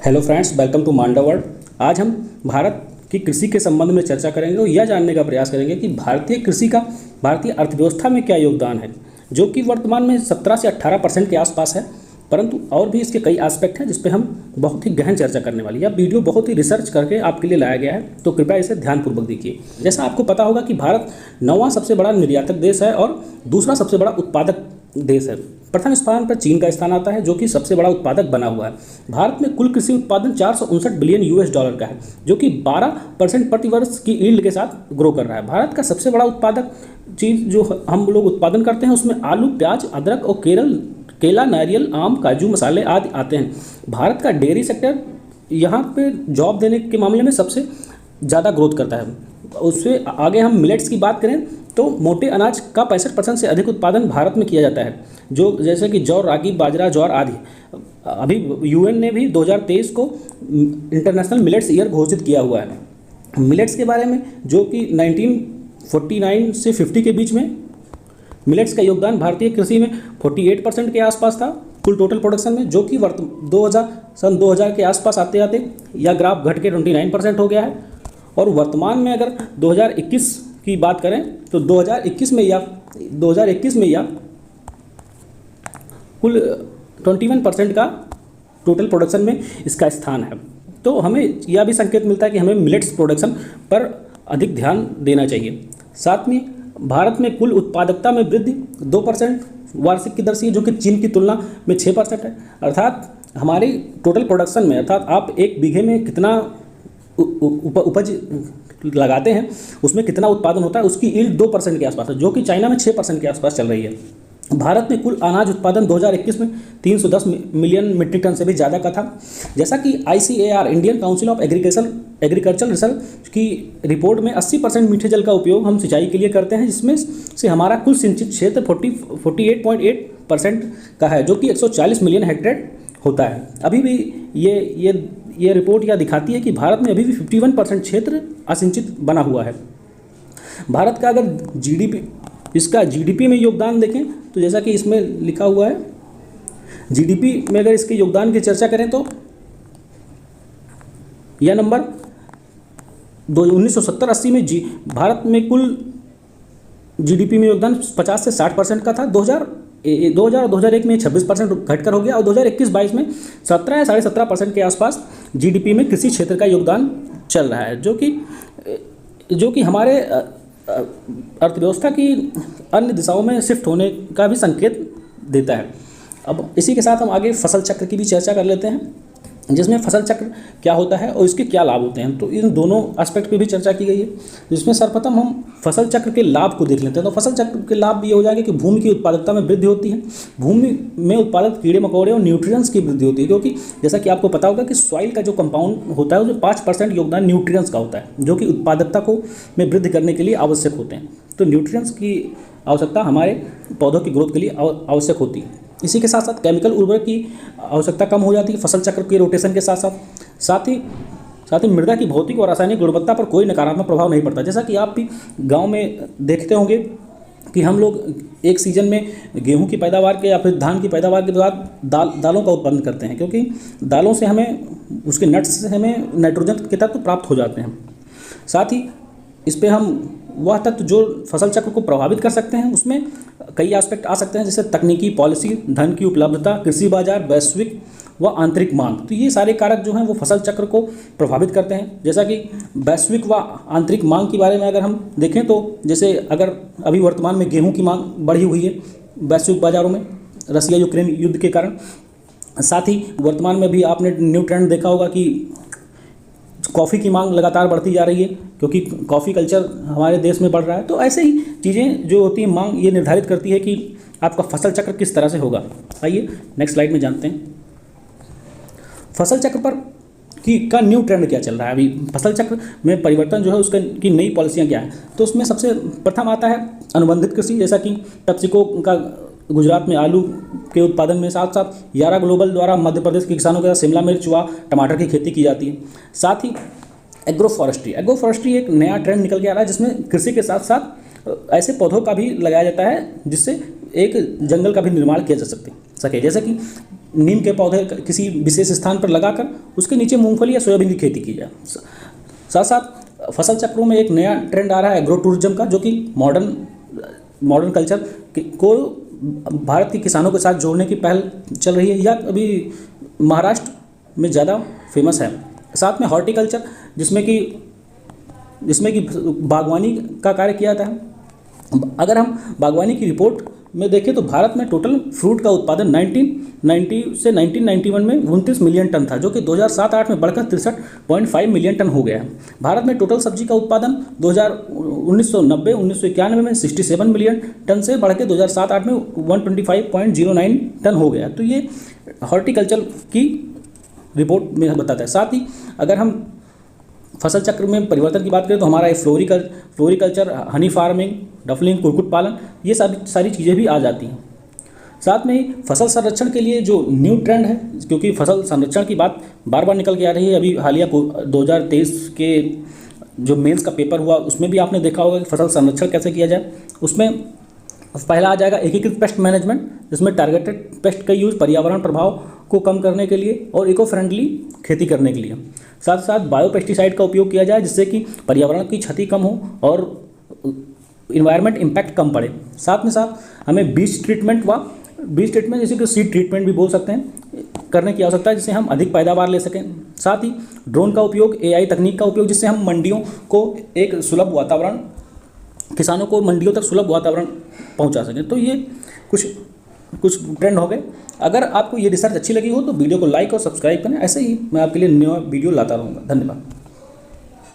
Hello friends, welcome to मांडा world. आज हम भारत की कृषि के संबंध में चर्चा करेंगे और यह जानने का प्रयास करेंगे कि भारतीय कृषि का भारतीय अर्थव्यवस्था में क्या योगदान है, जो कि वर्तमान में 17 से 18% के आसपास है। परंतु और भी इसके कई एस्पेक्ट हैं जिस पे हम बहुत ही गहन चर्चा करने वाली है। यह वीडियो बहुत ही रिसर्च करके आपके लिए लाया गया है, तो कृपया इसे ध्यानपूर्वक देखिए। जैसा आपको पता होगा कि भारत 9वां सबसे बड़ा निर्यातक देश है और दूसरा सबसे बड़ा उत्पादक देश है। प्रथम स्थान पर चीन का स्थान आता है, जो कि सबसे बड़ा उत्पादक बना हुआ है। भारत में कुल कृषि उत्पादन 459 बिलियन यूएस डॉलर का है, जो कि 12% प्रति वर्ष की यील्ड के साथ ग्रो कर रहा है। भारत का सबसे बड़ा उत्पादक चीज़ जो हम लोग उत्पादन करते हैं उसमें आलू, प्याज, अदरक और केला, नारियल, आम, काजू, मसाले आदि आते हैं। भारत का डेयरी सेक्टर यहाँ पे जॉब देने के मामले में सबसे ज़्यादा ग्रोथ करता है। उससे आगे हम मिलेट्स की बात करें तो मोटे अनाज का 65% से अधिक उत्पादन भारत में किया जाता है, जो जैसे कि जौ, रागी, बाजरा, ज्वार आदि। अभी यूएन ने भी 2023 को इंटरनेशनल मिलेट्स ईयर घोषित किया हुआ है। मिलेट्स के बारे में, जो कि 1949 से 50 के बीच में मिलेट्स का योगदान भारतीय कृषि में 48% के आसपास था कुल टोटल प्रोडक्शन में, जो कि सन 2000 के आसपास आते आते यह ग्राफ घट के 29% हो गया है। और वर्तमान में अगर 2021 की बात करें तो 2021 में यह कुल 21% का टोटल प्रोडक्शन में इसका स्थान है। तो हमें यह भी संकेत मिलता है कि हमें मिलेट्स प्रोडक्शन पर अधिक ध्यान देना चाहिए। साथ में भारत में कुल उत्पादकता में वृद्धि 2% वार्षिक की दर से, जो कि चीन की तुलना में 6% है। अर्थात हमारी टोटल प्रोडक्शन में, अर्थात आप एक बीघे में कितना उपज लगाते हैं उसमें कितना उत्पादन होता है, उसकी यील्ड 2% के आसपास है, जो कि चाइना में 6% के आसपास चल रही है। भारत में कुल अनाज उत्पादन 2021 में 310 मिलियन मीट्रिक टन से भी ज़्यादा का था। जैसा कि ICAR Indian council of agriculture research की रिपोर्ट में 80% मीठे जल का उपयोग हम सिंचाई के लिए करते हैं, जिसमें से हमारा कुल सिंचित क्षेत्र 48.8% का है, जो कि 140 मिलियन हेक्टेयर होता है। अभी भी ये रिपोर्ट यह दिखाती है कि भारत में अभी भी 51% क्षेत्र असिंचित बना हुआ है। भारत का अगर GDP में योगदान देखें तो जैसा कि इसमें लिखा हुआ है, GDP में अगर इसके योगदान की चर्चा करें तो यह नंबर 1970-80 में भारत में कुल GDP में योगदान 50 से 60% का था। 2001 में 26% घटकर हो गया और 2021-22 में 17 या 17.5% के आसपास GDP में कृषि क्षेत्र का योगदान चल रहा है, जो कि हमारे अर्थव्यवस्था की अन्य दिशाओं में शिफ्ट होने का भी संकेत देता है। अब इसी के साथ हम आगे फसल चक्र की भी चर्चा कर लेते हैं, जिसमें फसल चक्र क्या होता है और इसके क्या लाभ होते हैं। तो इन दोनों एस्पेक्ट पे भी चर्चा की गई है, जिसमें सर्वप्रथम हम फसल चक्र के लाभ को देख लेते हैं। तो फसल चक्र के लाभ भी ये हो जाएंगे कि भूमि की उत्पादकता में वृद्धि होती है, भूमि में उत्पादक कीड़े मकोड़े और न्यूट्रिएंट्स की वृद्धि होती है, क्योंकि जैसा कि आपको पता होगा कि सॉइल का जो कंपाउंड होता है उसमें 5% योगदान न्यूट्रिएंट्स का होता है, जो कि उत्पादकता को में वृद्धि करने के लिए आवश्यक होते हैं। तो न्यूट्रिएंट्स की आवश्यकता हमारे पौधों की ग्रोथ के लिए आवश्यक होती है। इसी के साथ साथ केमिकल उर्वरक की आवश्यकता कम हो जाती है फसल चक्र के रोटेशन के साथ ही मृदा की भौतिक और रासायनिक गुणवत्ता पर कोई नकारात्मक प्रभाव नहीं पड़ता। जैसा कि आप भी गांव में देखते होंगे कि हम लोग एक सीजन में गेहूं की पैदावार के या फिर धान की पैदावार के बाद दालों का उत्पादन करते हैं, क्योंकि दालों से हमें उसके नट्स से हमें नाइट्रोजन के तत्व प्राप्त हो जाते हैं। साथ ही इस पर हम वह तत्व जो फसल चक्र को प्रभावित कर सकते हैं उसमें कई एस्पेक्ट आ सकते हैं, जैसे तकनीकी, पॉलिसी, धन की उपलब्धता, कृषि बाजार, वैश्विक व आंतरिक मांग। तो ये सारे कारक जो हैं वो फसल चक्र को प्रभावित करते हैं। जैसा कि वैश्विक व आंतरिक मांग के बारे में अगर हम देखें तो जैसे अगर अभी वर्तमान में गेहूं की मांग बढ़ी हुई है वैश्विक बाज़ारों में रसिया यूक्रेन युद्ध के कारण। साथ ही वर्तमान में भी आपने न्यू ट्रेंड देखा होगा कि कॉफ़ी की मांग लगातार बढ़ती जा रही है, क्योंकि कॉफ़ी कल्चर हमारे देश में बढ़ रहा है। तो ऐसे ही चीज़ें जो होती हैं, मांग ये निर्धारित करती है कि आपका फसल चक्र किस तरह से होगा। आइए नेक्स्ट स्लाइड में जानते हैं फसल चक्र पर का न्यू ट्रेंड क्या चल रहा है। अभी फसल चक्र में परिवर्तन जो है उसका की नई पॉलिसियाँ क्या हैं। तो उसमें सबसे प्रथम आता है अनुबंधित कृषि, जैसा कि पेप्सिको का गुजरात में आलू के उत्पादन में, साथ साथ यारा ग्लोबल द्वारा मध्य प्रदेश के किसानों के साथ शिमला मिर्च व टमाटर की खेती की जाती है। साथ ही एग्रो फॉरेस्ट्री एक नया ट्रेंड निकल के आ रहा है, जिसमें कृषि के साथ साथ ऐसे पौधों का भी लगाया जाता है जिससे एक जंगल का भी निर्माण किया जा सके। जैसे कि नीम के पौधे किसी विशेष स्थान पर लगाकर उसके नीचे मूंगफली या सोयाबीन की खेती की जाए। साथ साथ फसल चक्रों में एक नया ट्रेंड आ रहा है एग्रो टूरिज्म का, जो कि मॉडर्न कल्चर को भारत के किसानों के साथ जोड़ने की पहल चल रही है। यह अभी महाराष्ट्र में ज़्यादा फेमस है। साथ में हॉर्टिकल्चर जिसमें कि बागवानी का कार्य किया जाता है। अगर हम बागवानी की रिपोर्ट में देखें तो भारत में टोटल फ्रूट का उत्पादन 1990 से 1991 में 29 मिलियन टन था, जो कि 2007-08 में बढ़कर 63.5 मिलियन टन हो गया है। भारत में टोटल सब्जी का उत्पादन 1990-1991 में 67 मिलियन टन से बढ़ के 2007-08 में 125.09 टन हो गया। तो ये हॉर्टिकल्चर की रिपोर्ट में बताता है। साथ ही अगर हम फसल चक्र में परिवर्तन की बात करें तो हमारा फ्लोरिकल्चर, हनी फार्मिंग, डफलिंग, कुक्कुट पालन, ये सारी चीज़ें भी आ जाती हैं। साथ में ही फसल संरक्षण के लिए जो न्यू ट्रेंड है, क्योंकि फसल संरक्षण की बात बार बार निकल के आ रही है। अभी हालिया 2023 के जो मेंस का पेपर हुआ उसमें भी आपने देखा होगा कि फसल संरक्षण कैसे किया जाए। उसमें पहला आ जाएगा एकीकृत पेस्ट मैनेजमेंट, जिसमें टारगेटेड पेस्ट का यूज़ पर्यावरण प्रभाव को कम करने के लिए और इको फ्रेंडली खेती करने के लिए। साथ साथ बायो पेस्टिसाइड का उपयोग किया जाए जिससे कि पर्यावरण की क्षति कम हो और इन्वायरमेंट इम्पैक्ट कम पड़े। साथ में साथ हमें बीज ट्रीटमेंट जैसे कि सीड ट्रीटमेंट भी बोल सकते हैं, करने की आवश्यकता है जिससे हम अधिक पैदावार ले सकें। साथ ही ड्रोन का उपयोग, AI तकनीक का उपयोग, जिससे हम मंडियों को एक सुलभ वातावरण, किसानों को मंडियों तक सुलभ वातावरण पहुंचा सकें। तो ये कुछ ट्रेंड हो गए। अगर आपको ये रिसर्च अच्छी लगी हो तो वीडियो को लाइक और सब्सक्राइब करें। ऐसे ही मैं आपके लिए नया वीडियो लाता रहूँगा। धन्यवाद।